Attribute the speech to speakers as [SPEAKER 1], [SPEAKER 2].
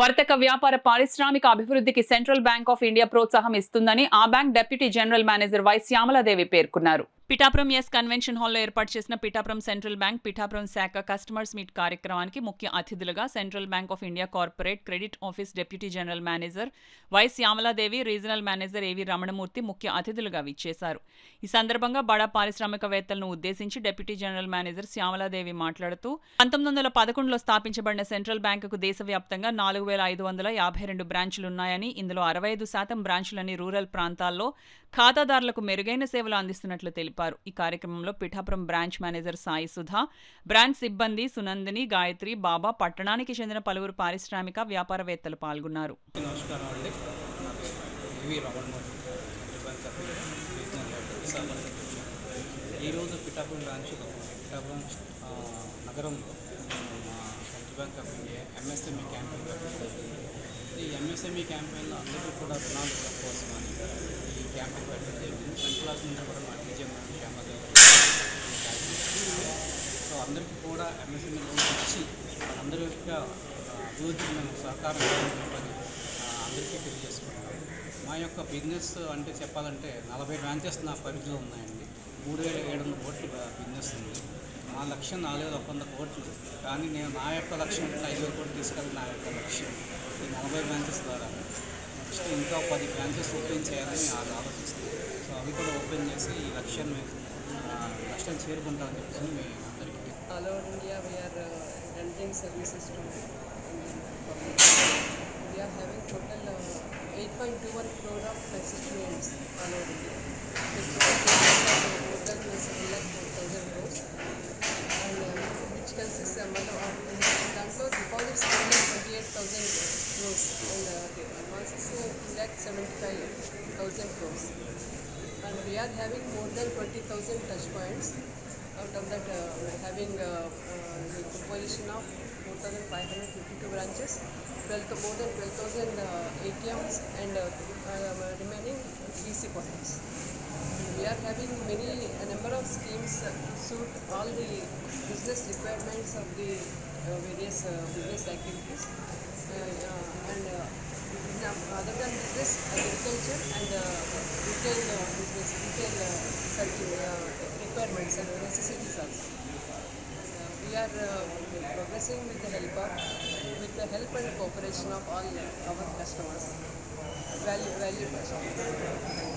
[SPEAKER 1] వర్తక వ్యాపార పారిశ్రామిక అభివృద్ధికి సెంట్రల్ బ్యాంక్ ఆఫ్ ఇండియా ప్రోత్సాహం ఇస్తుందని ఆ bank deputy general manager Y Shyamaladevi పేర్కొన్నారు. పిఠాపురం ఎస్ కన్వెన్షన్ హాల్లో ఏర్పాటు చేసిన పిఠాపురం సెంట్రల్ బ్యాంక్ పిఠాపురం శాఖ కస్టమర్స్ మీట్ కార్యక్రమానికి ముఖ్య అతిథులుగా central bank of India corporate credit office deputy general manager Y Shyamaladevi, regional manager A V Ramanamurthy ముఖ్య అతిథులుగా విచ్చేశారు. ఈ సందర్భంగా బడా పారిశ్రామికవేత్తలను ఉద్దేశించి డిప్యూటీ జనరల్ మేనేజర్ శ్యామలాదేవి మాట్లాడుతూ 1911లో స్థాపించబడిన సెంట్రల్ బ్యాంకుకు దేశవ్యాప్తంగా 4552 బ్రాంచులున్నాయని, ఇందులో 65% బ్రాంచులని రూరల్ ప్రాంతాల్లో ఖాతాదారులకు మెరుగైన సేవలు అందిస్తున్నట్లు తెలిపారు. ఈ కార్యక్రమంలో Pithapuram branch manager Sai Sudha, branch సిబ్బంది సునందిని, గాయత్రి, బాబా, పట్టణానికి చెందిన పలువురు పారిశ్రామిక వ్యాపారవేత్తలు పాల్గొన్నారు.
[SPEAKER 2] ఈరోజు పిఠాపురం బ్రాంచ్లో పిఠాపురం నగరంలో central bank of India MSME campaign పెట్టడం. ఈ ఎంఎస్ఎంఈ క్యాంపెయిన్లో అందరికీ కూడా రుణాలు ఇవ్వడం కోసమని ఈ క్యాంపెయిన్ పెట్టడం జరిగింది. సెంట్రల్ నుంచి కూడా మా టీజీఎం సో అందరికీ కూడా ఎంఎస్ఎంఈ లోన్స్ ఇచ్చి వాళ్ళందరి యొక్క అభివృద్ధికి మేము సహకారం ఇవ్వాలని అందరికీ తెలియజేసుకుంటాం. మా యొక్క బిజినెస్ అంటే చెప్పాలంటే 40 బ్రాంచెస్ నా పరిధిలో ఉన్నాయండి. 3700 కోట్ల బిజినెస్ ఉంది. మా లక్ష్యం 4100 కోట్లు, కానీ నేను నా యొక్క లక్ష్యం 5,000 కోట్లు తీసుకెళ్ళి నా యొక్క లక్ష్యం ఈ 40 బ్రాంచెస్ ద్వారా నెక్స్ట్ ఇంకా 10 బ్రాంచెస్ ఓపెన్ చేయాలని ఆలోచిస్తుంది. సో అవి కూడా ఓపెన్ చేసి ఈ లక్ష్యాన్ని చేరుకుంటామని చెప్పేసి మీ అందరికీ.
[SPEAKER 3] All over India we are rendering services to we are having total 8.21 crore of constituents all over India. Total is 1,04,000 crores and which consists దాంట్లో deposits 28,000 crores and advances 2,75,000 crores. And we are having more than 20,000 touch points. Out of that, we are having the composition of 4,552 branches, more than 12,000 ATMs and remaining BC points. We are having a number of schemes to suit all the business requirements of the various business activities. And other than business, agriculture and retail business, requirements and necessities also. We are progressing with the help and cooperation of all our customers, valued customers.